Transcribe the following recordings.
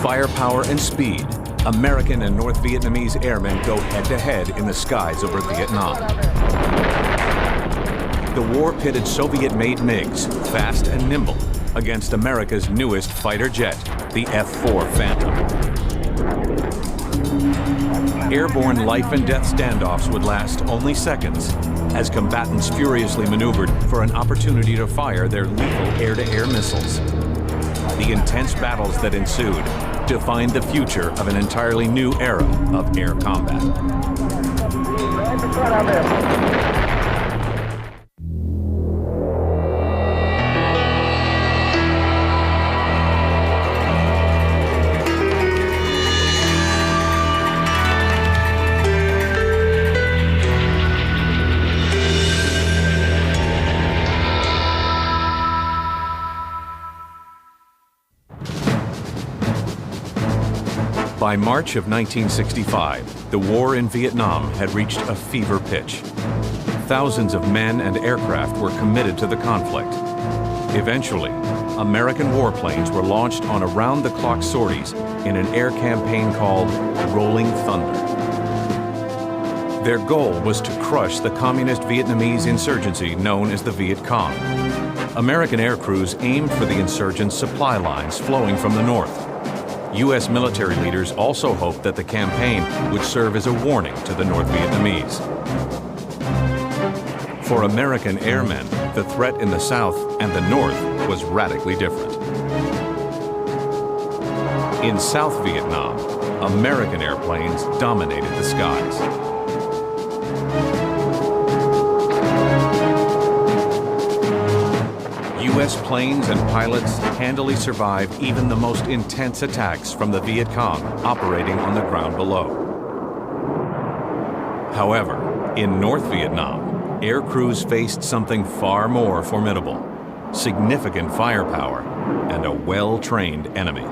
firepower and speed, American and North Vietnamese airmen go head-to-head in the skies over Vietnam. The war pitted Soviet-made MiGs, fast and nimble, against America's newest fighter jet, the F-4 Phantom. Airborne life and death standoffs would last only seconds as combatants furiously maneuvered for an opportunity to fire their lethal air-to-air missiles. The intense battles that ensued defined the future of an entirely new era of air combat. By March of 1965, the war in Vietnam had reached a fever pitch. Thousands of men and aircraft were committed to the conflict. Eventually, American warplanes were launched on around-the-clock sorties in an air campaign called Rolling Thunder. Their goal was to crush the communist Vietnamese insurgency known as the Viet Cong. American air crews aimed for the insurgents' supply lines flowing from the north. U.S. military leaders also hoped that the campaign would serve as a warning to the North Vietnamese. For American airmen, the threat in the south and the north was radically different. In South Vietnam, American airplanes dominated the skies. U.S. planes and pilots handily survived even the most intense attacks from the Viet Cong operating on the ground below. However, in North Vietnam, air crews faced something far more formidable: significant firepower and a well-trained enemy.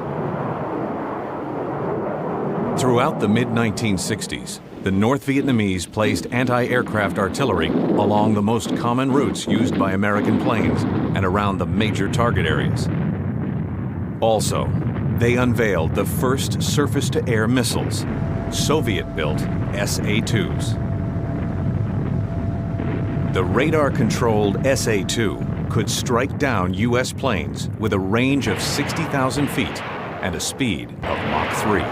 Throughout the mid-1960s, the North Vietnamese placed anti-aircraft artillery along the most common routes used by American planes and around the major target areas. Also, they unveiled the first surface-to-air missiles, Soviet-built SA-2s. The radar-controlled SA-2 could strike down U.S. planes with a range of 60,000 feet and a speed of Mach 3.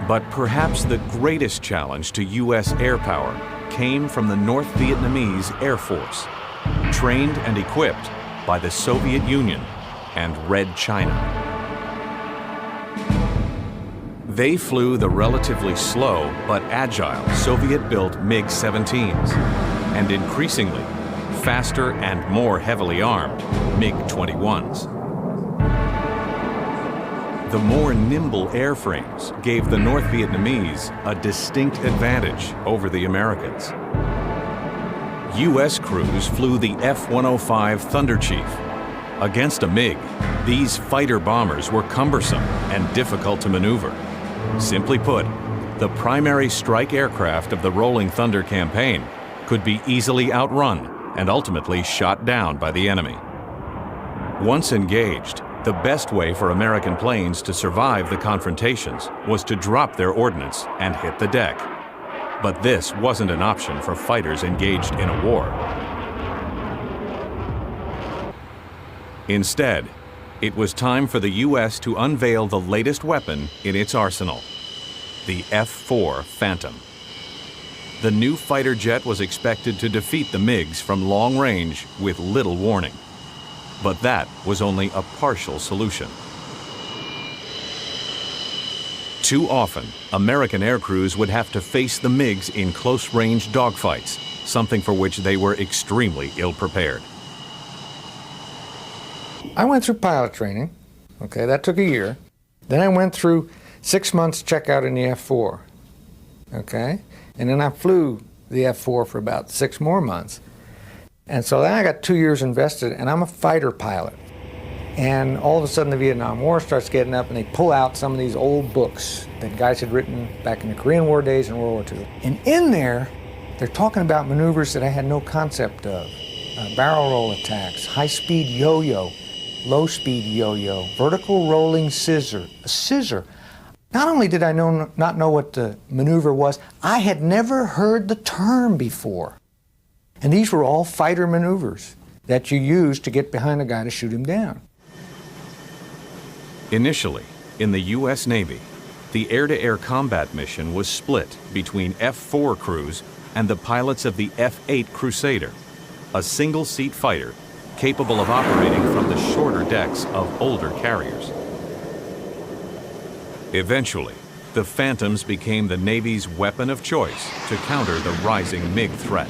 But perhaps the greatest challenge to U.S. air power came from the North Vietnamese Air Force, trained and equipped by the Soviet Union and Red China. They flew the relatively slow but agile Soviet-built MiG-17s and increasingly faster and more heavily armed MiG-21s. The more nimble airframes gave the North Vietnamese a distinct advantage over the Americans. U.S. crews flew the F-105 Thunder Chief. Against a MiG, these fighter bombers were cumbersome and difficult to maneuver. Simply put, the primary strike aircraft of the Rolling Thunder campaign could be easily outrun and ultimately shot down by the enemy. Once engaged, the best way for American planes to survive the confrontations was to drop their ordnance and hit the deck. But this wasn't an option for fighters engaged in a war. Instead, it was time for the U.S. to unveil the latest weapon in its arsenal, the F-4 Phantom. The new fighter jet was expected to defeat the MiGs from long range with little warning. But that was only a partial solution. Too often, American air crews would have to face the MiGs in close-range dogfights, something for which they were extremely ill-prepared. I went through pilot training. Okay, that took a year. Then I went through 6 months checkout in the F-4. Okay, and then I flew the F-4 for about 6 more months. And so then I got 2 years invested, and I'm a fighter pilot. And all of a sudden the Vietnam War starts getting up, and they pull out some of these old books that guys had written back in the Korean War days and World War II. And in there, they're talking about maneuvers that I had no concept of. Barrel roll attacks, high-speed yo-yo. low-speed yo-yo, vertical rolling scissor, a scissor. Not only did I not know what the maneuver was, I had never heard the term before. And these were all fighter maneuvers that you use to get behind a guy to shoot him down. Initially, in the U.S. Navy, the air-to-air combat mission was split between F-4 crews and the pilots of the F-8 Crusader, a single-seat fighter capable of operating from the shorter decks of older carriers. Eventually, the Phantoms became the Navy's weapon of choice to counter the rising MiG threat.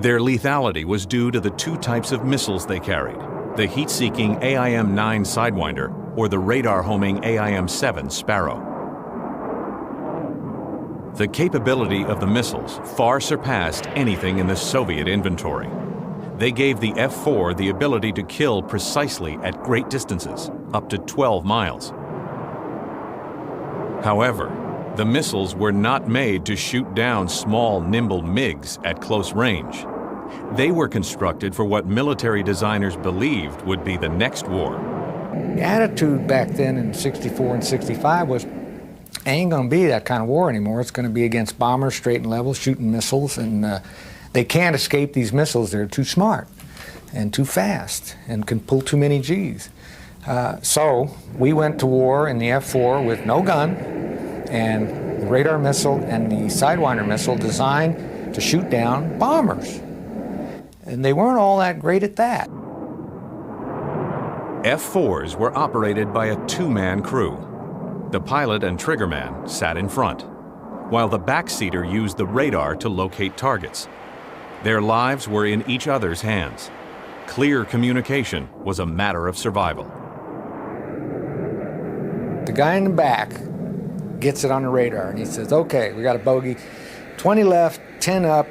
Their lethality was due to the two types of missiles they carried, the heat-seeking AIM-9 Sidewinder or the radar-homing AIM-7 Sparrow. The capability of the missiles far surpassed anything in the Soviet inventory. They gave the F-4 the ability to kill precisely at great distances, up to 12 miles. However, the missiles were not made to shoot down small, nimble MiGs at close range. They were constructed for what military designers believed would be the next war. The attitude back then in 64 and 65 was, ain't gonna be that kind of war anymore. It's gonna be against bombers, straight and level, shooting missiles, and they can't escape these missiles. They're too smart and too fast and can pull too many Gs. So we went to war in the F-4 with no gun and the radar missile and the Sidewinder missile designed to shoot down bombers. And they weren't all that great at that. F-4s were operated by a two-man crew. The pilot and triggerman sat in front, while the backseater used the radar to locate targets. Their lives were in each other's hands. Clear communication was a matter of survival. The guy in the back gets it on the radar and he says, okay, we got a bogey, 20 left, 10 up,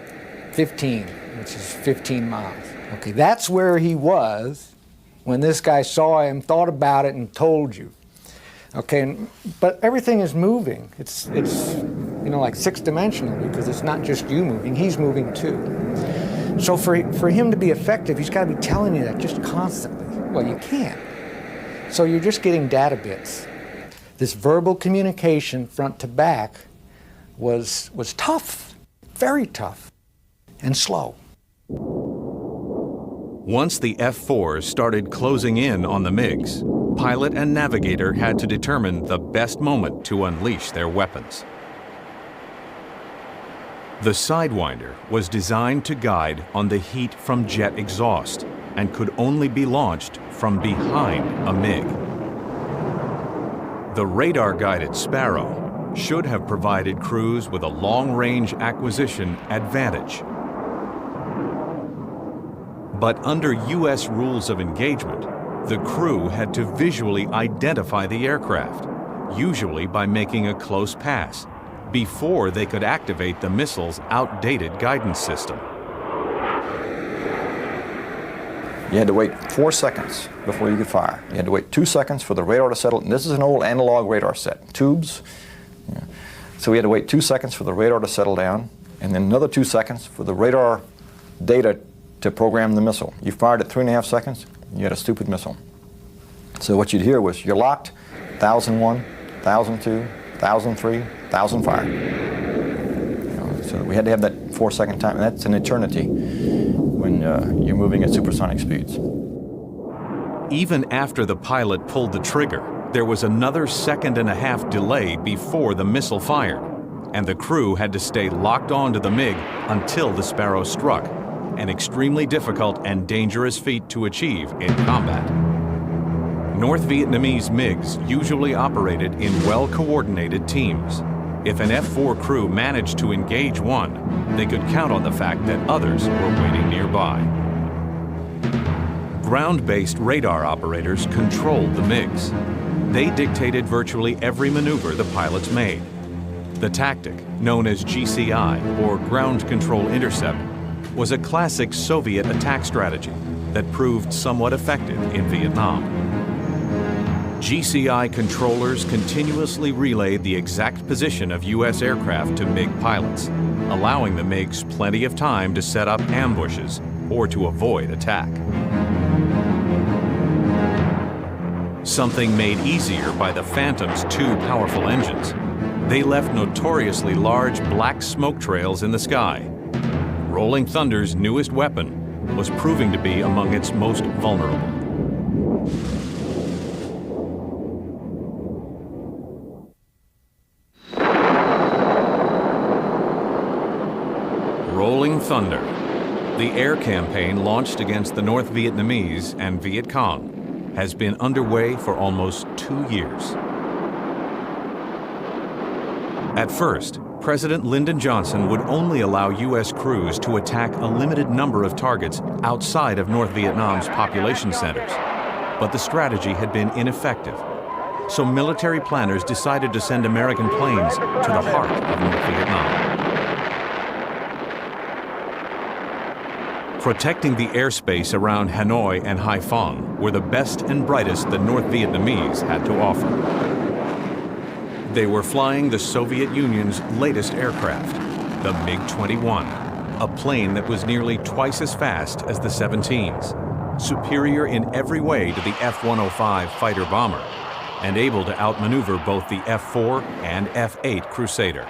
15, which is 15 miles. Okay, that's where he was when this guy saw him, thought about it, and told you. Okay, but everything is moving. It's you know, like six-dimensional, because it's not just you moving, he's moving too. So for him to be effective, he's got to be telling you that just constantly. Well, you can't. So you're just getting data bits. This verbal communication front to back was tough, very tough, and slow. Once the F-4s started closing in on the MiGs, pilot and navigator had to determine the best moment to unleash their weapons. The Sidewinder was designed to guide on the heat from jet exhaust and could only be launched from behind a MiG. The radar-guided Sparrow should have provided crews with a long-range acquisition advantage. But under U.S. rules of engagement, the crew had to visually identify the aircraft, usually by making a close pass, before they could activate the missile's outdated guidance system. You had to wait 4 seconds before you could fire. You had to wait 2 seconds for the radar to settle. And this is an old analog radar set, tubes. Yeah. So we had to wait 2 seconds for the radar to settle down, and then another 2 seconds for the radar data to program the missile. You fired at 3.5 seconds, you had a stupid missile. So what you'd hear was, you're locked, 1,001, 1,002, 1,003, 1,000 fire. You know, so we had to have that 4-second time, and that's an eternity when you're moving at supersonic speeds. Even after the pilot pulled the trigger, there was another 1.5 seconds delay before the missile fired, and the crew had to stay locked onto the MiG until the Sparrow struck, an extremely difficult and dangerous feat to achieve in combat. North Vietnamese MiGs usually operated in well-coordinated teams. If an F-4 crew managed to engage one, they could count on the fact that others were waiting nearby. Ground-based radar operators controlled the MiGs. They dictated virtually every maneuver the pilots made. The tactic, known as GCI, or Ground Control Intercept, was a classic Soviet attack strategy that proved somewhat effective in Vietnam. GCI controllers continuously relayed the exact position of U.S. aircraft to MiG pilots, allowing the MiGs plenty of time to set up ambushes or to avoid attack. Something made easier by the Phantom's two powerful engines. They left notoriously large black smoke trails in the sky. Rolling Thunder's newest weapon was proving to be among its most vulnerable. Rolling Thunder, the air campaign launched against the North Vietnamese and Viet Cong, has been underway for almost 2 years. At first, President Lyndon Johnson would only allow U.S. crews to attack a limited number of targets outside of North Vietnam's population centers. But the strategy had been ineffective. So military planners decided to send American planes to the heart of North Vietnam. Protecting the airspace around Hanoi and Haiphong were the best and brightest the North Vietnamese had to offer. They were flying the Soviet Union's latest aircraft, the MiG-21, a plane that was nearly twice as fast as the 17s, superior in every way to the F-105 fighter bomber, and able to outmaneuver both the F-4 and F-8 Crusader.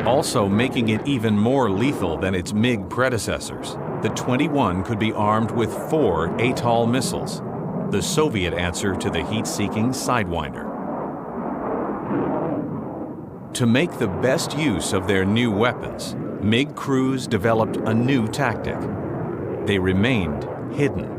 Also making it even more lethal than its MiG predecessors, the 21 could be armed with 4 ATOL missiles, the Soviet answer to the heat-seeking Sidewinder. To make the best use of their new weapons, MiG crews developed a new tactic. They remained hidden.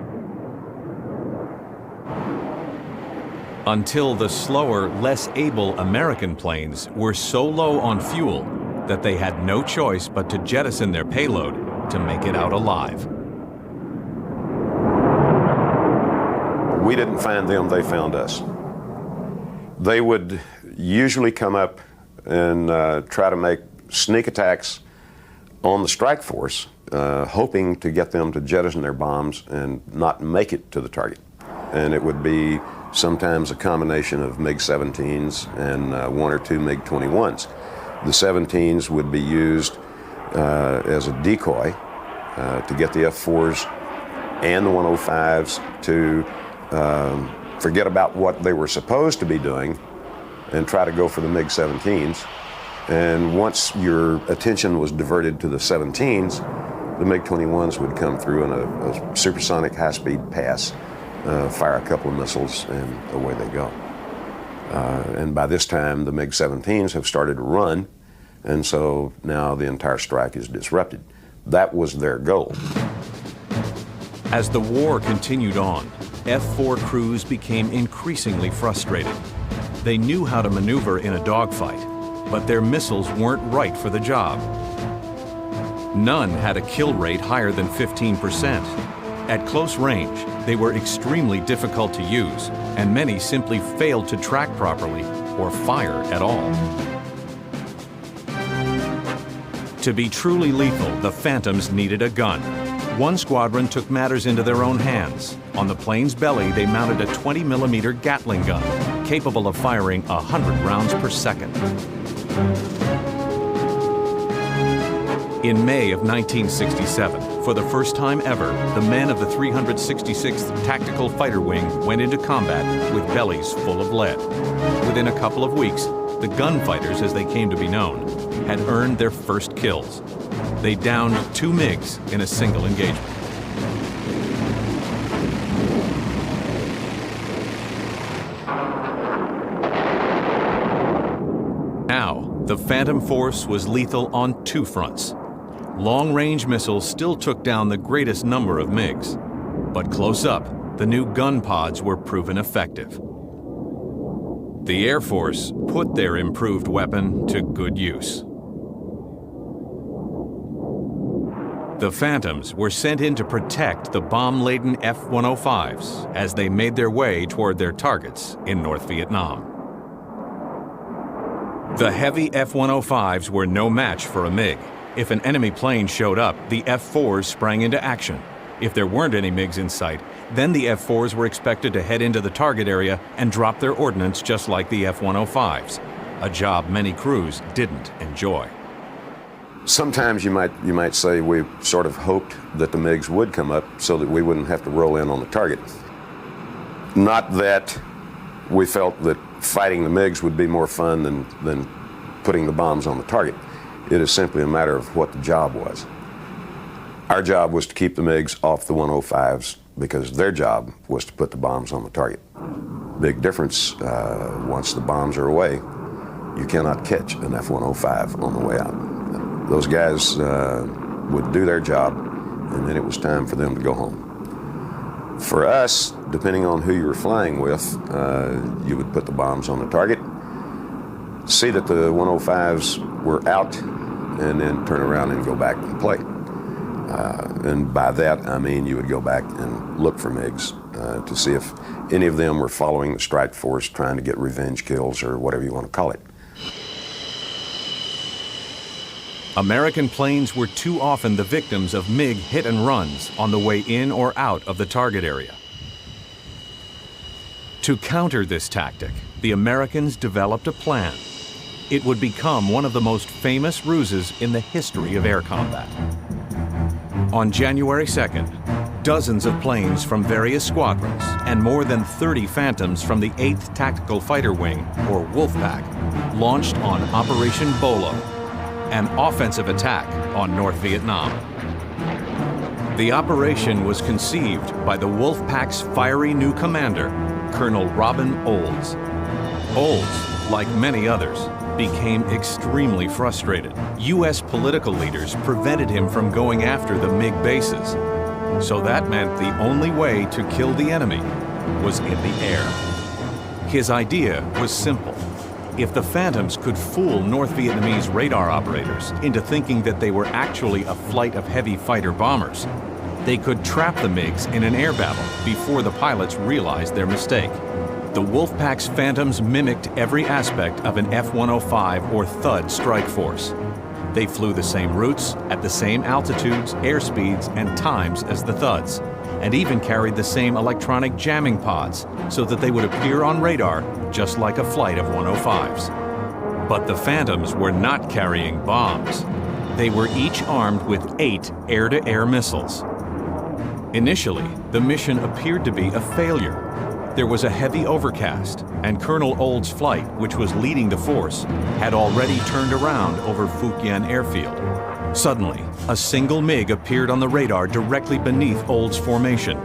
Until the slower, less able American planes were so low on fuel that they had no choice but to jettison their payload to make it out alive. We didn't find them, they found us. They would usually come up and try to make sneak attacks on the strike force, hoping to get them to jettison their bombs and not make it to the target. And it would be sometimes a combination of MiG-17s and 1 or 2 MiG-21s. The 17s would be used as a decoy to get the F-4s and the 105s to forget about what they were supposed to be doing and try to go for the MiG-17s. And once your attention was diverted to the 17s, the MiG-21s would come through in a supersonic high-speed pass, fire a couple of missiles, and away they go. And by this time, the MiG-17s have started to run, and so now the entire strike is disrupted. That was their goal. As the war continued on, F-4 crews became increasingly frustrated. They knew how to maneuver in a dogfight, but their missiles weren't right for the job. None had a kill rate higher than 15%. At close range, they were extremely difficult to use, and many simply failed to track properly or fire at all. To be truly lethal, the Phantoms needed a gun. One squadron took matters into their own hands. On the plane's belly, they mounted a 20mm Gatling gun, capable of firing 100 rounds per second. In May of 1967, for the first time ever, the men of the 366th Tactical Fighter Wing went into combat with bellies full of lead. Within a couple of weeks, the gunfighters, as they came to be known, had earned their first kills. They downed 2 MiGs in a single engagement. Now, the Phantom force was lethal on 2 fronts. Long-range missiles still took down the greatest number of MiGs, but close up, the new gun pods were proven effective. The Air Force put their improved weapon to good use. The Phantoms were sent in to protect the bomb-laden F-105s as they made their way toward their targets in North Vietnam. The heavy F-105s were no match for a MiG. If an enemy plane showed up, the F-4s sprang into action. If there weren't any MiGs in sight, then the F-4s were expected to head into the target area and drop their ordnance just like the F-105s, a job many crews didn't enjoy. Sometimes you might say we sort of hoped that the MiGs would come up so that we wouldn't have to roll in on the target. Not that we felt that fighting the MiGs would be more fun than putting the bombs on the target. It is simply a matter of what the job was. Our job was to keep the MiGs off the 105s because their job was to put the bombs on the target. Big difference, once the bombs are away, you cannot catch an F-105 on the way out. Those guys would do their job, and then it was time for them to go home. For us, depending on who you were flying with, you would put the bombs on the target, see that the 105s were out, and then turn around and go back and play. And by that, I mean you would go back and look for MiGs to see if any of them were following the strike force, trying to get revenge kills or whatever you want to call it. American planes were too often the victims of MiG hit and runs on the way in or out of the target area. To counter this tactic, the Americans developed a plan. It would become one of the most famous ruses in the history of air combat. On January 2nd, dozens of planes from various squadrons and more than 30 Phantoms from the 8th Tactical Fighter Wing, or Wolfpack, launched on Operation Bolo, an offensive attack on North Vietnam. The operation was conceived by the Wolfpack's fiery new commander, Colonel Robin Olds. Olds, like many others, became extremely frustrated. U.S. political leaders prevented him from going after the MiG bases. So that meant the only way to kill the enemy was in the air. His idea was simple. If the Phantoms could fool North Vietnamese radar operators into thinking that they were actually a flight of heavy fighter bombers, they could trap the MiGs in an air battle before the pilots realized their mistake. The Wolfpack's Phantoms mimicked every aspect of an F-105 or Thud strike force. They flew the same routes, at the same altitudes, airspeeds, and times as the Thuds, and even carried the same electronic jamming pods so that they would appear on radar just like a flight of 105s. But the Phantoms were not carrying bombs. They were each armed with 8 air-to-air missiles. Initially, the mission appeared to be a failure. There was a heavy overcast, and Colonel Olds' flight, which was leading the force, had already turned around over Phu Quyen airfield. Suddenly, a single MiG appeared on the radar directly beneath Olds' formation.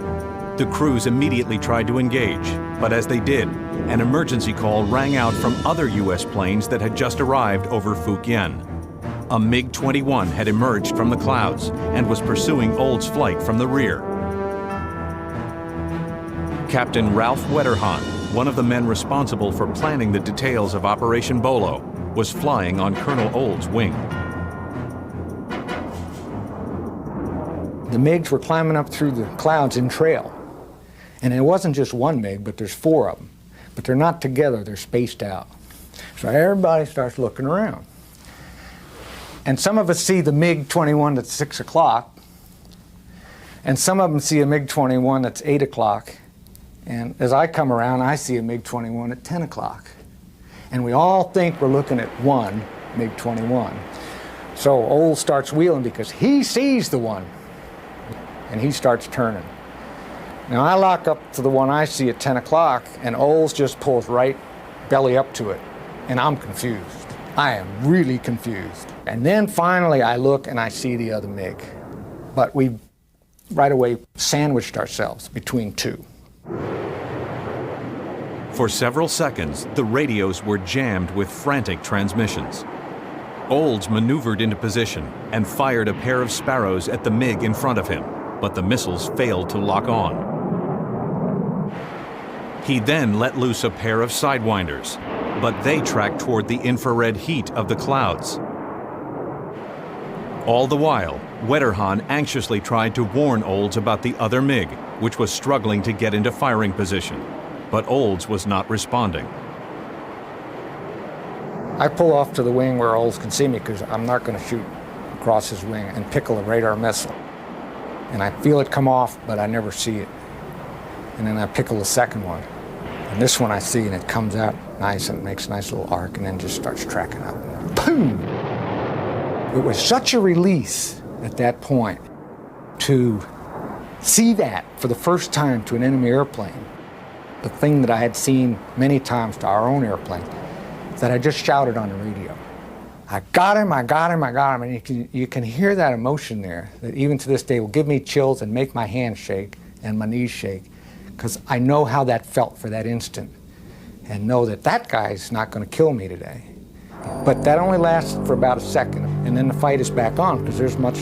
The crews immediately tried to engage, but as they did, an emergency call rang out from other U.S. planes that had just arrived over Phu Quyen. A MiG-21 had emerged from the clouds and was pursuing Olds' flight from the rear. Captain Ralph Wetterhahn, one of the men responsible for planning the details of Operation Bolo, was flying on Colonel Olds' wing. The MiGs were climbing up through the clouds in trail. And it wasn't just one MiG, but there's 4 of them. But they're not together, they're spaced out. So everybody starts looking around. And some of us see the MiG-21 that's 6 o'clock, and some of them see a MiG-21 that's 8 o'clock. And as I come around, I see a MiG-21 at 10 o'clock. And we all think we're looking at one MiG-21. So Olds starts wheeling because he sees the one. And he starts turning. Now I lock up to the one I see at 10 o'clock, and Olds just pulls right belly up to it. And I'm confused. I am really confused. And then finally I look and I see the other MiG. But we right away sandwiched ourselves between 2. For several seconds, the radios were jammed with frantic transmissions. Olds maneuvered into position and fired a pair of Sparrows at the MiG in front of him, but the missiles failed to lock on. He then let loose a pair of Sidewinders, but they tracked toward the infrared heat of the clouds. All the while, Wetterhahn anxiously tried to warn Olds about the other MiG, which was struggling to get into firing position. But Olds was not responding. I pull off to the wing where Olds can see me because I'm not going to shoot across his wing and pickle a radar missile. and I feel it come off, but I never see it. And then I pickle the second one. And this one I see, and it comes out nice and makes a nice little arc, and then just starts tracking up. Boom! It was such a release at that point to see that for the first time to an enemy airplane, the thing that I had seen many times to our own airplane, that I just shouted on the radio. I got him, I got him, I got him. And you can hear that emotion there that even to this day will give me chills and make my hands shake and my knees shake, because I know how that felt for that instant and know that that guy's not going to kill me today. But that only lasts for about a second, and then the fight is back on because there's much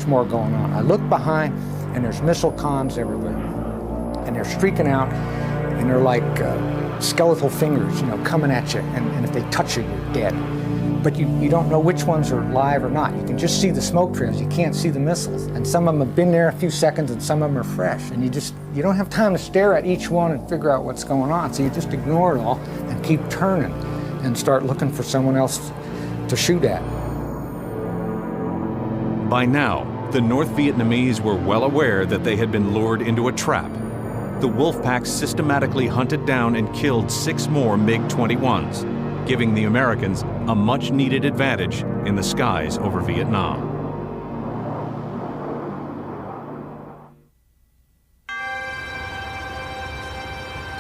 more going on. I look behind and there's missile cons everywhere, and they're streaking out, and they're like skeletal fingers, coming at you, and if they touch you, you're dead. But you don't know which ones are live or not. You can just see the smoke trails. You can't see the missiles. And some of them have been there a few seconds, and some of them are fresh. And you don't have time to stare at each one and figure out what's going on. So you just ignore it all and keep turning and start looking for someone else to shoot at. By now, the North Vietnamese were well aware that they had been lured into a trap. The Wolfpack systematically hunted down and killed 6 more MiG-21s, giving the Americans a much-needed advantage in the skies over Vietnam.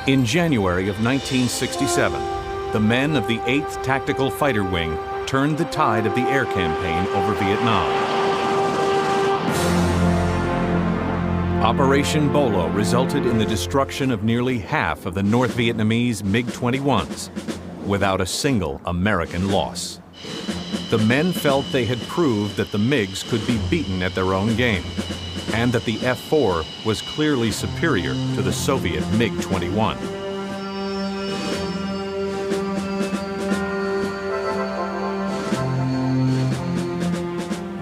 In January of 1967, the men of the 8th Tactical Fighter Wing turned the tide of the air campaign over Vietnam. Operation Bolo resulted in the destruction of nearly half of the North Vietnamese MiG-21s, without a single American loss. The men felt they had proved that the MiGs could be beaten at their own game, and that the F-4 was clearly superior to the Soviet MiG-21.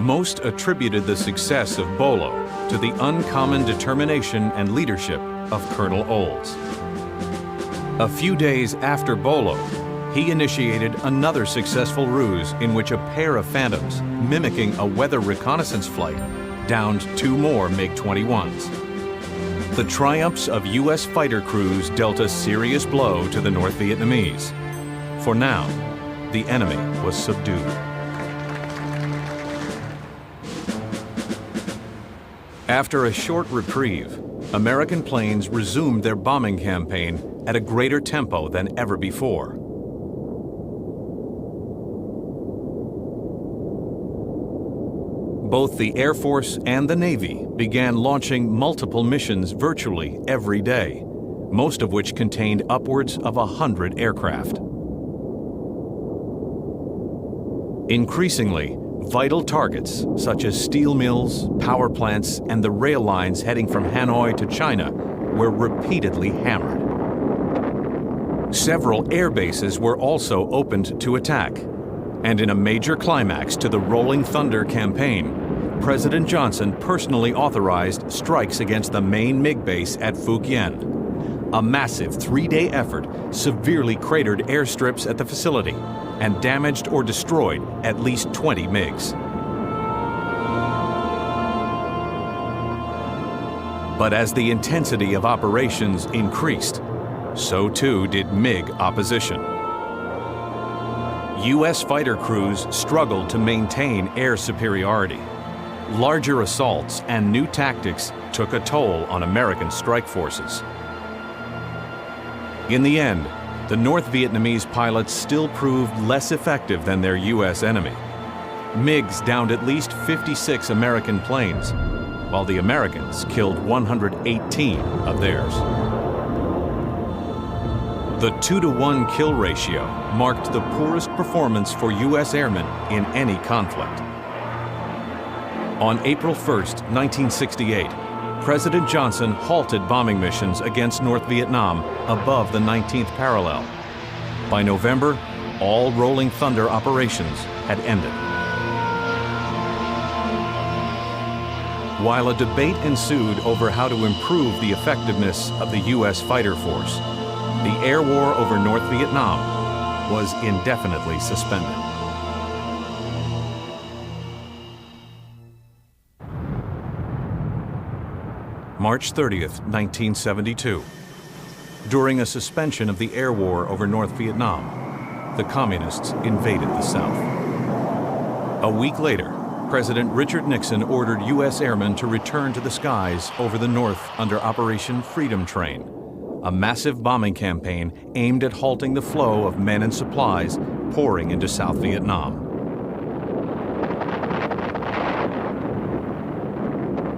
Most attributed the success of Bolo to the uncommon determination and leadership of Colonel Olds. A few days after Bolo, he initiated another successful ruse in which a pair of Phantoms, mimicking a weather reconnaissance flight, downed 2 more MiG-21s. The triumphs of U.S. fighter crews dealt a serious blow to the North Vietnamese. For now, the enemy was subdued. After a short reprieve, American planes resumed their bombing campaign at a greater tempo than ever before. Both the Air Force and the Navy began launching multiple missions virtually every day, most of which contained upwards of 100 aircraft. Increasingly, vital targets such as steel mills, power plants, and the rail lines heading from Hanoi to China were repeatedly hammered. Several air bases were also opened to attack, and in a major climax to the Rolling Thunder campaign, President Johnson personally authorized strikes against the main MiG base at Phu Quyen. A massive 3-day effort severely cratered airstrips at the facility and damaged or destroyed at least 20 MiGs. But as the intensity of operations increased, so too did MiG opposition. U.S. fighter crews struggled to maintain air superiority. Larger assaults and new tactics took a toll on American strike forces. In the end, the North Vietnamese pilots still proved less effective than their U.S. enemy. MiGs downed at least 56 American planes, while the Americans killed 118 of theirs. The 2-to-1 kill ratio marked the poorest performance for U.S. airmen in any conflict. On April 1, 1968, President Johnson halted bombing missions against North Vietnam above the 19th parallel. By November, all Rolling Thunder operations had ended. While a debate ensued over how to improve the effectiveness of the U.S. fighter force, the air war over North Vietnam was indefinitely suspended. March 30th, 1972. During a suspension of the air war over North Vietnam, the Communists invaded the South. A week later, President Richard Nixon ordered U.S. airmen to return to the skies over the North under Operation Freedom Train, a massive bombing campaign aimed at halting the flow of men and supplies pouring into South Vietnam.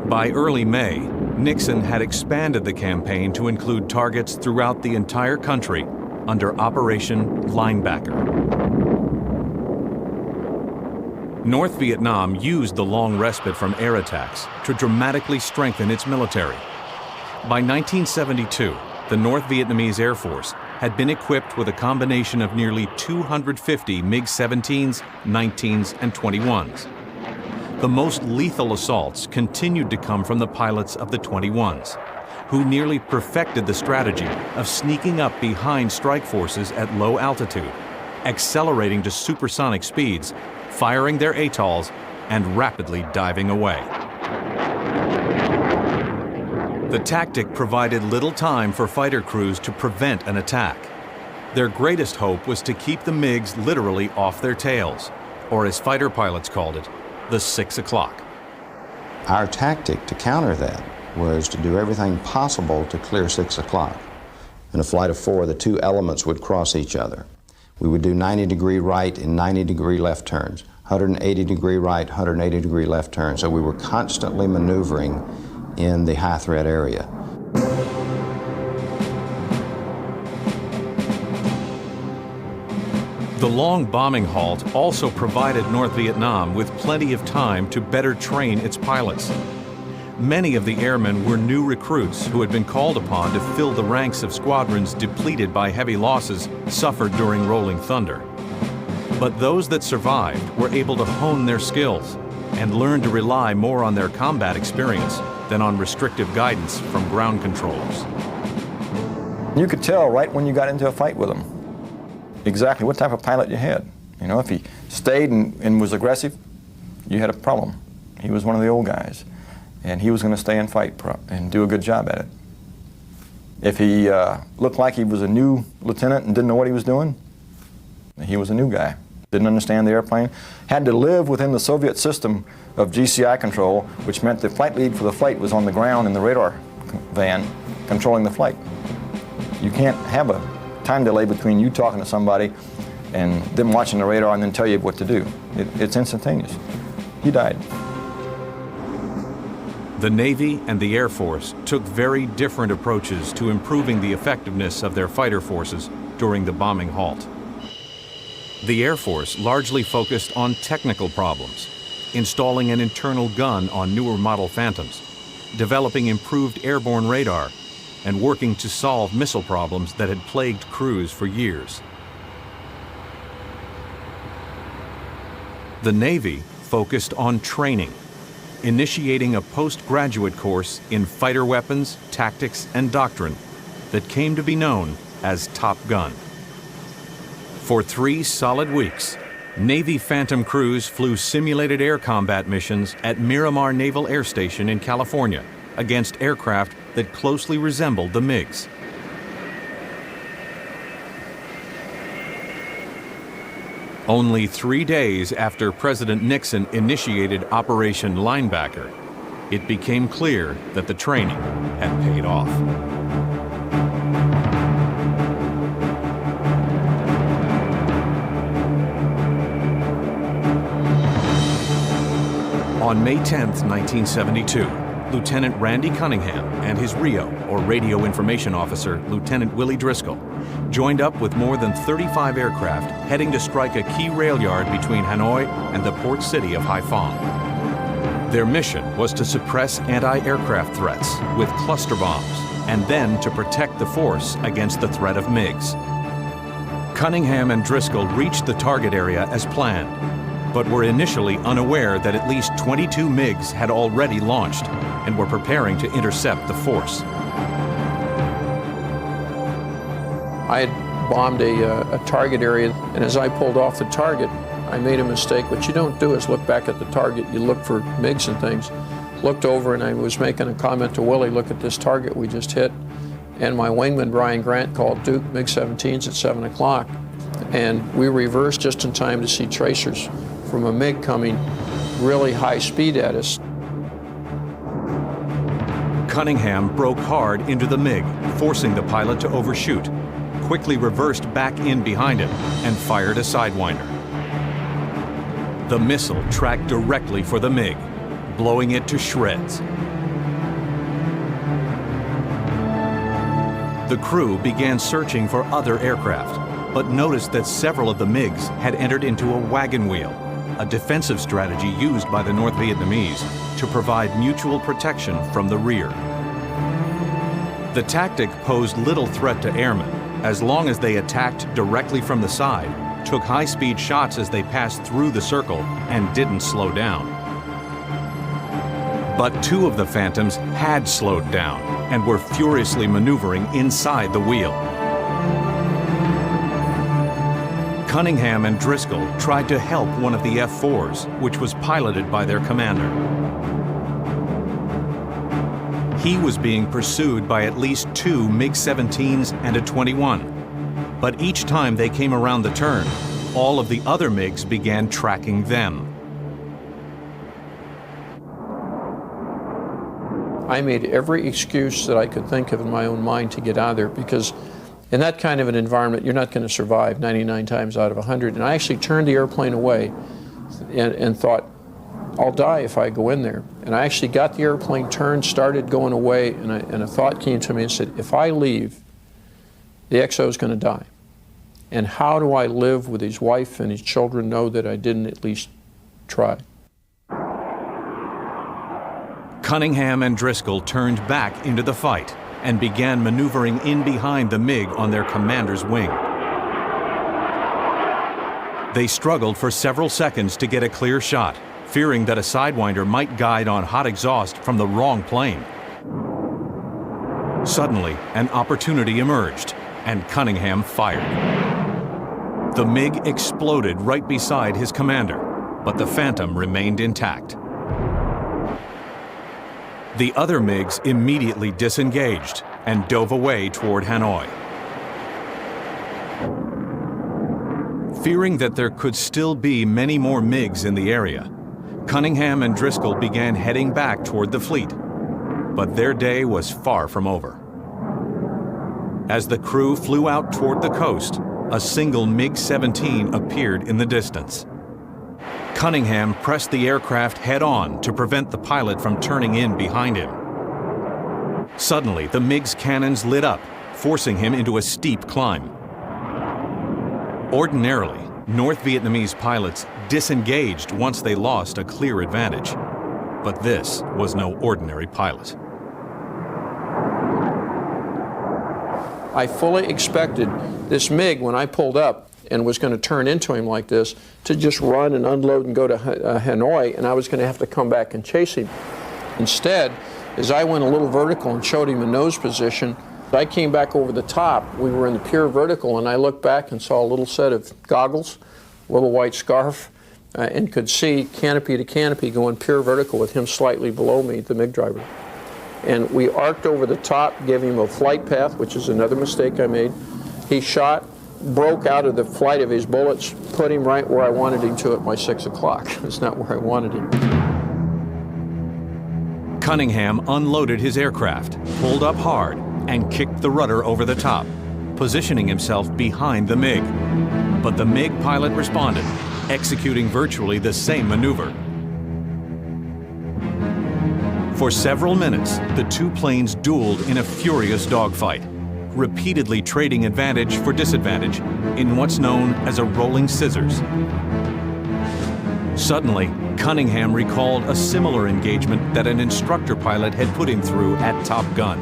By early May, Nixon had expanded the campaign to include targets throughout the entire country under Operation Linebacker. North Vietnam used the long respite from air attacks to dramatically strengthen its military. By 1972, the North Vietnamese Air Force had been equipped with a combination of nearly 250 MiG-17s, 19s, and 21s. The most lethal assaults continued to come from the pilots of the 21s, who nearly perfected the strategy of sneaking up behind strike forces at low altitude, accelerating to supersonic speeds, firing their ATOLs, and rapidly diving away. The tactic provided little time for fighter crews to prevent an attack. Their greatest hope was to keep the MiGs literally off their tails, or as fighter pilots called it, the 6 o'clock. Our tactic to counter that was to do everything possible to clear 6 o'clock. In a flight of 4, the two elements would cross each other. We would do 90-degree right and 90-degree left turns, 180-degree right, 180-degree left turns. So we were constantly maneuvering in the high threat area. The long bombing halt also provided North Vietnam with plenty of time to better train its pilots. Many of the airmen were new recruits who had been called upon to fill the ranks of squadrons depleted by heavy losses suffered during Rolling Thunder. But those that survived were able to hone their skills and learn to rely more on their combat experience than on restrictive guidance from ground controllers. You could tell right when you got into a fight with him exactly what type of pilot you had. You know, if he stayed and was aggressive, you had a problem. He was one of the old guys, and he was going to stay and fight and do a good job at it. If he looked like he was a new lieutenant and didn't know what he was doing, he was a new guy. Didn't understand the airplane, had to live within the Soviet system of GCI control, which meant the flight lead for the flight was on the ground in the radar van controlling the flight. You can't have a time delay between you talking to somebody and them watching the radar and then tell you what to do. It's instantaneous. He died. The Navy and the Air Force took very different approaches to improving the effectiveness of their fighter forces during the bombing halt. The Air Force largely focused on technical problems, installing an internal gun on newer model Phantoms, developing improved airborne radar, and working to solve missile problems that had plagued crews for years. The Navy focused on training, initiating a postgraduate course in fighter weapons, tactics, and doctrine that came to be known as Top Gun. For 3 solid weeks, Navy Phantom crews flew simulated air combat missions at Miramar Naval Air Station in California against aircraft that closely resembled the MiGs. Only 3 days after President Nixon initiated Operation Linebacker, it became clear that the training had paid off. On May 10, 1972, Lieutenant Randy Cunningham and his RIO, or Radio Information Officer, Lieutenant Willie Driscoll, joined up with more than 35 aircraft heading to strike a key rail yard between Hanoi and the port city of Haiphong. Their mission was to suppress anti-aircraft threats with cluster bombs and then to protect the force against the threat of MiGs. Cunningham and Driscoll reached the target area as planned, but were initially unaware that at least 22 MiGs had already launched and were preparing to intercept the force. I had bombed a target area, and as I pulled off the target, I made a mistake. What you don't do is look back at the target. You look for MiGs and things. looked over and I was making a comment to Willie, look at this target we just hit. And my wingman, Brian Grant, called Duke MiG-17s at 7 o'clock. And we reversed just in time to see tracers from a MiG coming really high speed at us. Cunningham broke hard into the MiG, forcing the pilot to overshoot, quickly reversed back in behind him, and fired a Sidewinder. The missile tracked directly for the MiG, blowing it to shreds. The crew began searching for other aircraft, but noticed that several of the MiGs had entered into a wagon wheel, a defensive strategy used by the North Vietnamese to provide mutual protection from the rear. The tactic posed little threat to airmen, as long as they attacked directly from the side, took high-speed shots as they passed through the circle, and didn't slow down. But two of the Phantoms had slowed down and were furiously maneuvering inside the wheel. Cunningham and Driscoll tried to help one of the F-4s, which was piloted by their commander. He was being pursued by at least two MiG-17s and a 21. But each time they came around the turn, all of the other MiGs began tracking them. I made every excuse that I could think of in my own mind to get out of there, because in that kind of an environment, you're not going to survive 99 times out of 100. And I actually turned the airplane away and thought, I'll die if I go in there. And I actually got the airplane turned, started going away, and a thought came to me and said, if I leave, the XO is going to die. And how do I live with his wife and his children know that I didn't at least try? Cunningham and Driscoll turned back into the fight and began maneuvering in behind the MiG on their commander's wing. They struggled for several seconds to get a clear shot, fearing that a Sidewinder might guide on hot exhaust from the wrong plane. Suddenly, an opportunity emerged, and Cunningham fired. The MiG exploded right beside his commander, but the Phantom remained intact. The other MiGs immediately disengaged and dove away toward Hanoi. Fearing that there could still be many more MiGs in the area, Cunningham and Driscoll began heading back toward the fleet. But their day was far from over. As the crew flew out toward the coast, a single MiG-17 appeared in the distance. Cunningham pressed the aircraft head-on to prevent the pilot from turning in behind him. Suddenly, the MiG's cannons lit up, forcing him into a steep climb. Ordinarily, North Vietnamese pilots disengaged once they lost a clear advantage. But this was no ordinary pilot. I fully expected this MiG, when I pulled up and was going to turn into him like this, to just run and unload and go to Hanoi, and I was going to have to come back and chase him. Instead, as I went a little vertical and showed him a nose position, I came back over the top. We were in the pure vertical, and I looked back and saw a little set of goggles, a little white scarf, and could see canopy to canopy going pure vertical with him slightly below me, the MiG driver. And we arced over the top, gave him a flight path, which is another mistake I made. He shot, broke out of the flight of his bullets, put him right where I wanted him to at my 6 o'clock. It's not where I wanted him. Cunningham unloaded his aircraft, pulled up hard, and kicked the rudder over the top, positioning himself behind the MiG. But the MiG pilot responded, executing virtually the same maneuver. For several minutes, the two planes dueled in a furious dogfight, repeatedly trading advantage for disadvantage in what's known as a rolling scissors. Suddenly, Cunningham recalled a similar engagement that an instructor pilot had put him through at Top Gun.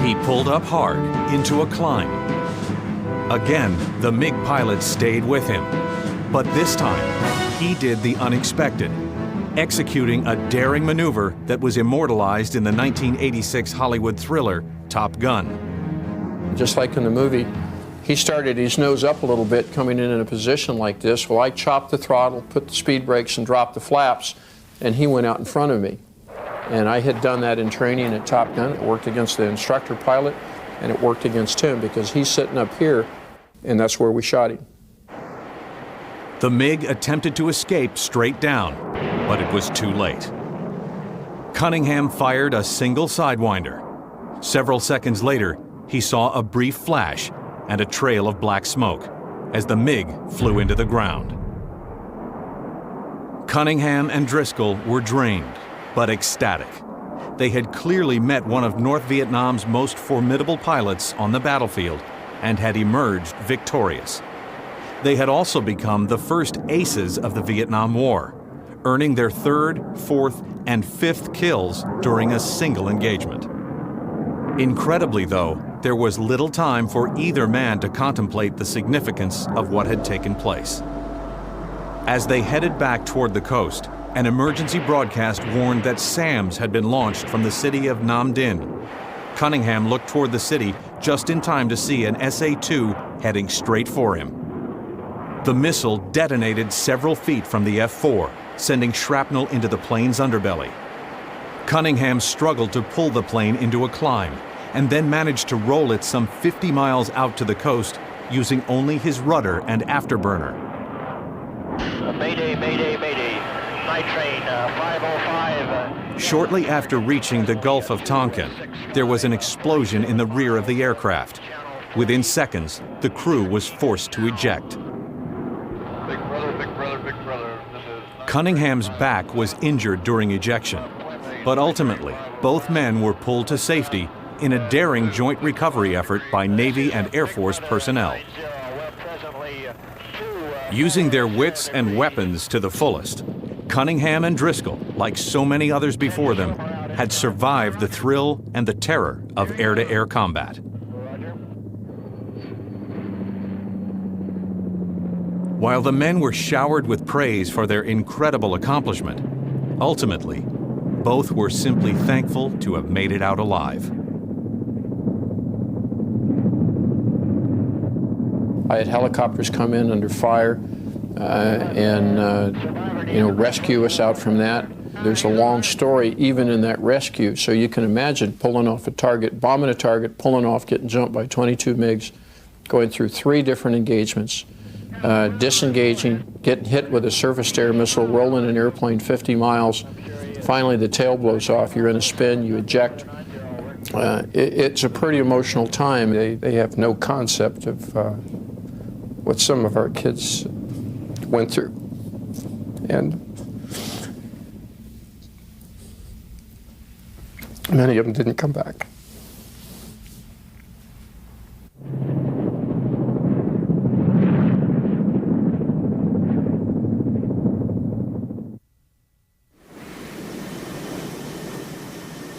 He pulled up hard into a climb. Again, the MiG pilot stayed with him, but this time, he did the unexpected, executing a daring maneuver that was immortalized in the 1986 Hollywood thriller Top Gun. Just like in the movie, he started his nose up a little bit coming in a position like this. Well, I chopped the throttle, put the speed brakes, and dropped the flaps, and he went out in front of me. And I had done that in training at Top Gun. It worked against the instructor pilot, and it worked against him because he's sitting up here, and that's where we shot him. The MiG attempted to escape straight down, but it was too late. Cunningham fired a single Sidewinder. Several seconds later, he saw a brief flash and a trail of black smoke as the MiG flew into the ground. Cunningham and Driscoll were drained, but ecstatic. They had clearly met one of North Vietnam's most formidable pilots on the battlefield and had emerged victorious. They had also become the first aces of the Vietnam War, earning their third, fourth, and fifth kills during a single engagement. Incredibly, though, there was little time for either man to contemplate the significance of what had taken place. As they headed back toward the coast, an emergency broadcast warned that SAMs had been launched from the city of Nam Dinh. Cunningham looked toward the city just in time to see an SA-2 heading straight for him. The missile detonated several feet from the F-4, sending shrapnel into the plane's underbelly. Cunningham struggled to pull the plane into a climb, and then managed to roll it some 50 miles out to the coast using only his rudder and afterburner. Mayday, mayday, mayday. Night train 505. Shortly after reaching the Gulf of Tonkin, there was an explosion in the rear of the aircraft. Within seconds, the crew was forced to eject. Big brother, big brother, big brother. This is Cunningham's back was injured during ejection, but ultimately, both men were pulled to safety in a daring joint recovery effort by Navy and Air Force personnel. Using their wits and weapons to the fullest, Cunningham and Driscoll, like so many others before them, had survived the thrill and the terror of air-to-air combat. While the men were showered with praise for their incredible accomplishment, ultimately, both were simply thankful to have made it out alive. I had helicopters come in under fire and rescue us out from that. There's a long story even in that rescue, so you can imagine pulling off a target, bombing a target, pulling off, getting jumped by 22 MiGs, going through 3 different engagements, disengaging, getting hit with a surface-to-air missile, rolling an airplane 50 miles. Finally, the tail blows off, you're in a spin, you eject. It's a pretty emotional time. They have no concept of what some of our kids went through. And many of them didn't come back.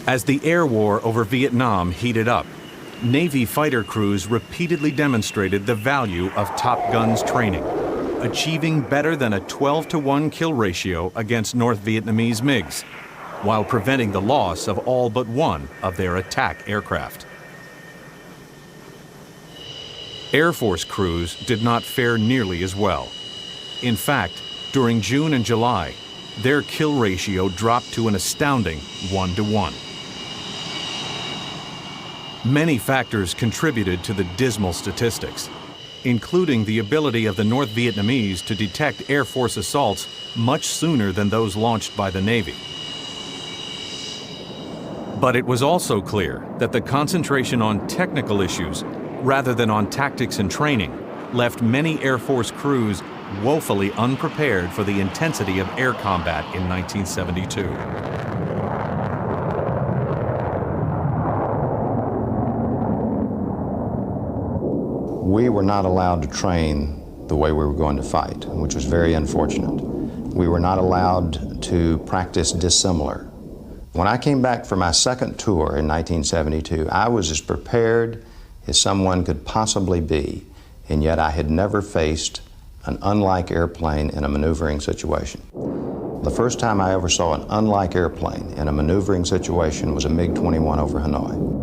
As the air war over Vietnam heated up, Navy fighter crews repeatedly demonstrated the value of Top Gun's training, achieving better than a 12-to-1 kill ratio against North Vietnamese MiGs, while preventing the loss of all but one of their attack aircraft. Air Force crews did not fare nearly as well. In fact, during June and July, their kill ratio dropped to an astounding 1-to-1. Many factors contributed to the dismal statistics, including the ability of the North Vietnamese to detect Air Force assaults much sooner than those launched by the Navy. But it was also clear that the concentration on technical issues rather than on tactics and training left many Air Force crews woefully unprepared for the intensity of air combat in 1972. We were not allowed to train the way we were going to fight, which was very unfortunate. We were not allowed to practice dissimilar. When I came back for my second tour in 1972, I was as prepared as someone could possibly be, and yet I had never faced an unlike airplane in a maneuvering situation. The first time I ever saw an unlike airplane in a maneuvering situation was a MiG-21 over Hanoi.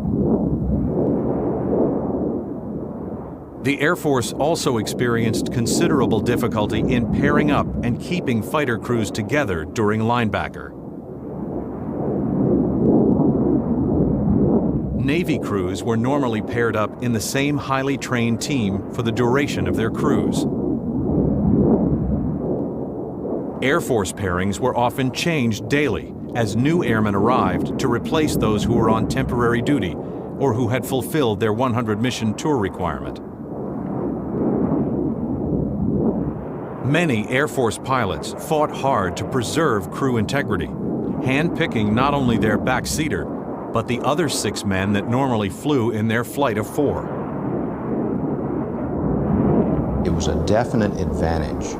The Air Force also experienced considerable difficulty in pairing up and keeping fighter crews together during linebacker. Navy crews were normally paired up in the same highly trained team for the duration of their cruise. Air Force pairings were often changed daily as new airmen arrived to replace those who were on temporary duty or who had fulfilled their 100 mission tour requirement. Many Air Force pilots fought hard to preserve crew integrity, hand-picking not only their backseater, but the other 6 men that normally flew in their flight of 4. It was a definite advantage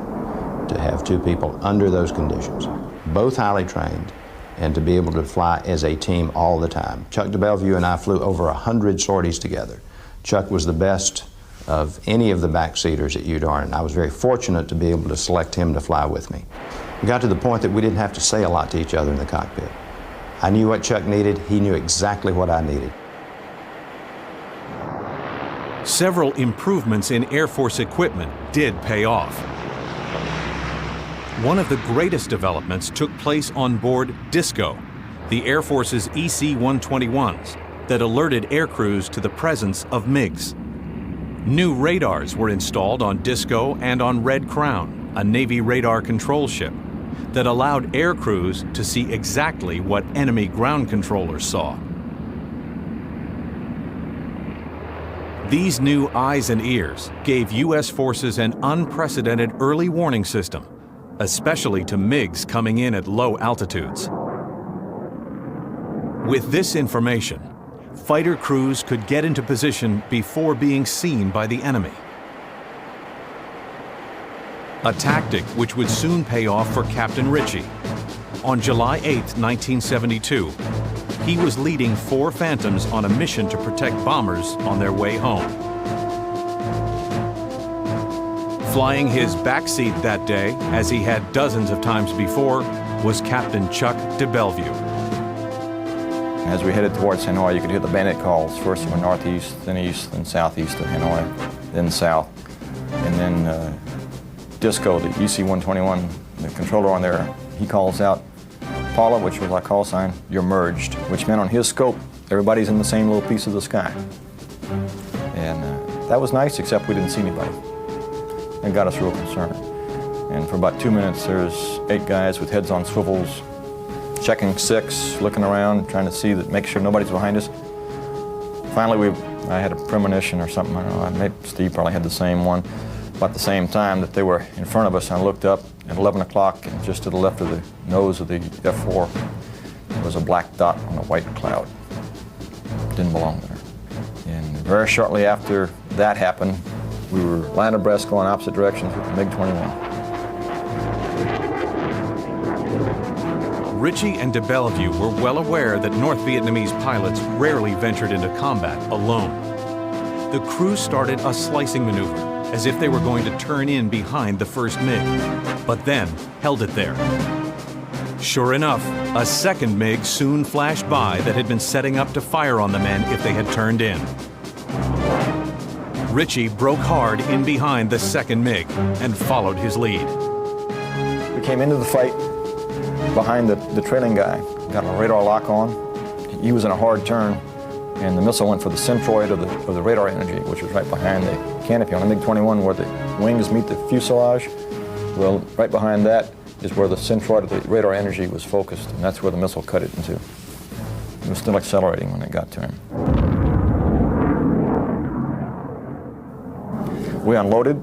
to have 2 people under those conditions, both highly trained, and to be able to fly as a team all the time. Chuck de Bellevue and I flew over 100 sorties together. Chuck was the best of any of the backseaters at UDARN, and I was very fortunate to be able to select him to fly with me. We got to the point that we didn't have to say a lot to each other in the cockpit. I knew what Chuck needed, he knew exactly what I needed. Several improvements in Air Force equipment did pay off. One of the greatest developments took place on board Disco, the Air Force's EC-121s that alerted air crews to the presence of MiGs. New radars were installed on Disco and on Red Crown, a Navy radar control ship, that allowed air crews to see exactly what enemy ground controllers saw. These new eyes and ears gave U.S. forces an unprecedented early warning system, especially to MiGs coming in at low altitudes. With this information, fighter crews could get into position before being seen by the enemy. A tactic which would soon pay off for Captain Ritchie. On July 8, 1972, he was leading 4 Phantoms on a mission to protect bombers on their way home. Flying his backseat that day, as he had dozens of times before, was Captain Chuck de Bellevue. As we headed towards Hanoi, you could hear the bayonet calls, first from northeast, then southeast of Hanoi, then south, and then Disco, the EC-121, the controller on there, he calls out, Paula, which was our call sign, you're merged, which meant on his scope, everybody's in the same little piece of the sky. And that was nice, except we didn't see anybody. It got us real concerned. And for about 2 minutes, there's 8 guys with heads on swivels, checking 6, looking around, trying to see that, make sure nobody's behind us. Finally, I had a premonition or something, I don't know, maybe Steve probably had the same one. About the same time that they were in front of us, I looked up at 11 o'clock, and just to the left of the nose of the F-4, there was a black dot on a white cloud. Didn't belong there. And very shortly after that happened, we were line abreast going opposite directions with the MiG-21. Ritchie and de Bellevue were well aware that North Vietnamese pilots rarely ventured into combat alone. The crew started a slicing maneuver, as if they were going to turn in behind the first MiG, but then held it there. Sure enough, a second MiG soon flashed by that had been setting up to fire on the men if they had turned in. Ritchie broke hard in behind the second MiG and followed his lead. We came into the fight behind the trailing guy, got a radar lock on. He was in a hard turn, and the missile went for the centroid of the radar energy, which was right behind the canopy on the MiG-21 where the wings meet the fuselage. Well, right behind that is where the centroid of the radar energy was focused, and that's where the missile cut it into. It was still accelerating when it got to him. We unloaded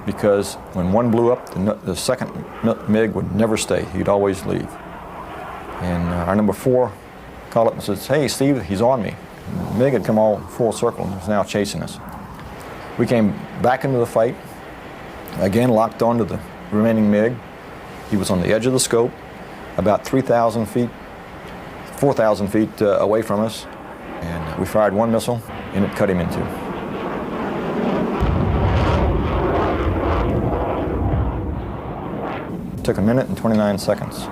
because when one blew up, the second MiG would never stay. He'd always leave. And our number 4 called up and says, hey, Steve, he's on me. And the MiG had come all full circle and was now chasing us. We came back into the fight, again locked onto the remaining MiG. He was on the edge of the scope, about 3,000 feet, 4,000 feet away from us. And we fired one missile, and it cut him in 2. It took 1 minute and 29 seconds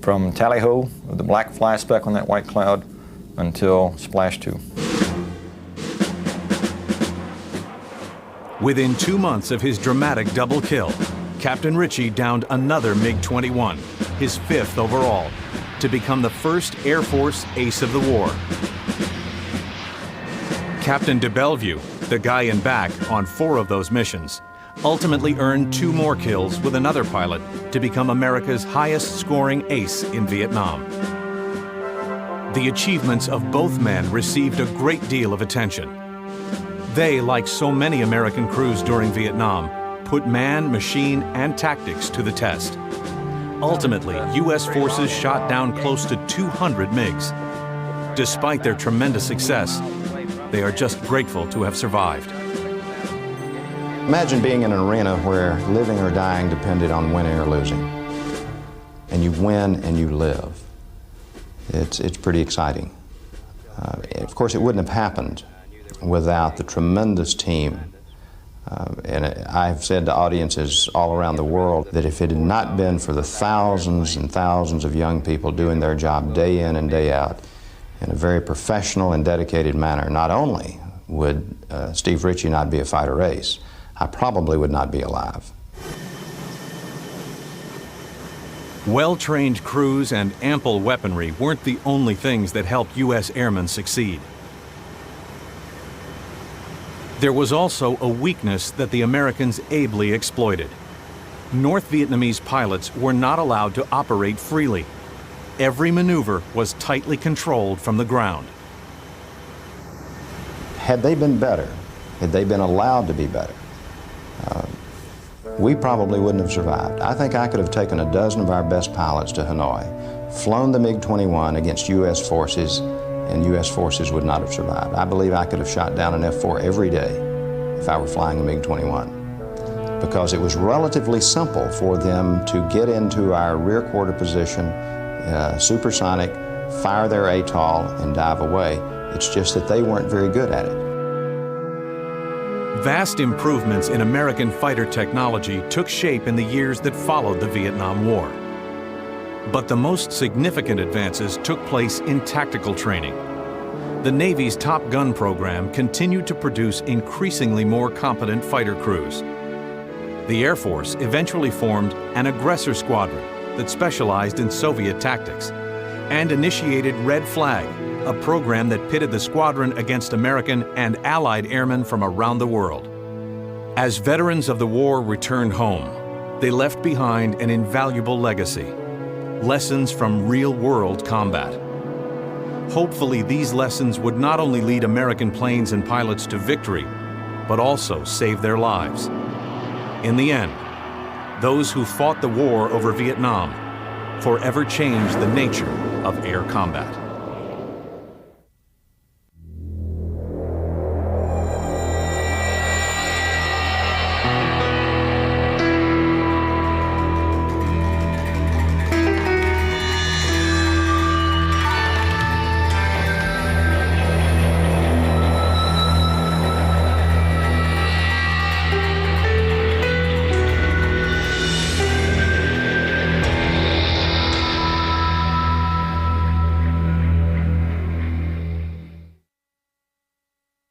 from tally-ho, with the black fly speck on that white cloud, until splash 2. Within 2 months of his dramatic double kill, Captain Ritchie downed another MiG-21, his 5th overall, to become the first Air Force ace of the war. Captain de Bellevue, the guy in back on 4 of those missions, ultimately earned 2 more kills with another pilot to become America's highest-scoring ace in Vietnam. The achievements of both men received a great deal of attention. They, like so many American crews during Vietnam, put man, machine, and tactics to the test. Ultimately, U.S. forces shot down close to 200 MiGs. Despite their tremendous success, they are just grateful to have survived. Imagine being in an arena where living or dying depended on winning or losing. And you win and you live. It's pretty exciting. Of course, it wouldn't have happened without the tremendous team. And I've said to audiences all around the world that if it had not been for the thousands and thousands of young people doing their job day in and day out in a very professional and dedicated manner, not only would Steve Ritchie not be a fighter ace, I probably would not be alive. Well-trained crews and ample weaponry weren't the only things that helped U.S. airmen succeed. There was also a weakness that the Americans ably exploited. North Vietnamese pilots were not allowed to operate freely. Every maneuver was tightly controlled from the ground. Had they been better, had they been allowed to be better, we probably wouldn't have survived. I think I could have taken a dozen of our best pilots to Hanoi, flown the MiG-21 against U.S. forces, and U.S. forces would not have survived. I believe I could have shot down an F-4 every day if I were flying a MiG-21, because it was relatively simple for them to get into our rear quarter position, supersonic, fire their ATOL, and dive away. It's just that they weren't very good at it. Vast improvements in American fighter technology took shape in the years that followed the Vietnam War. But the most significant advances took place in tactical training. The Navy's Top Gun program continued to produce increasingly more competent fighter crews. The Air Force eventually formed an aggressor squadron that specialized in Soviet tactics and initiated Red Flag, a program that pitted the squadron against American and Allied airmen from around the world. As veterans of the war returned home, they left behind an invaluable legacy: lessons from real-world combat. Hopefully, these lessons would not only lead American planes and pilots to victory, but also save their lives. In the end, those who fought the war over Vietnam forever changed the nature of air combat.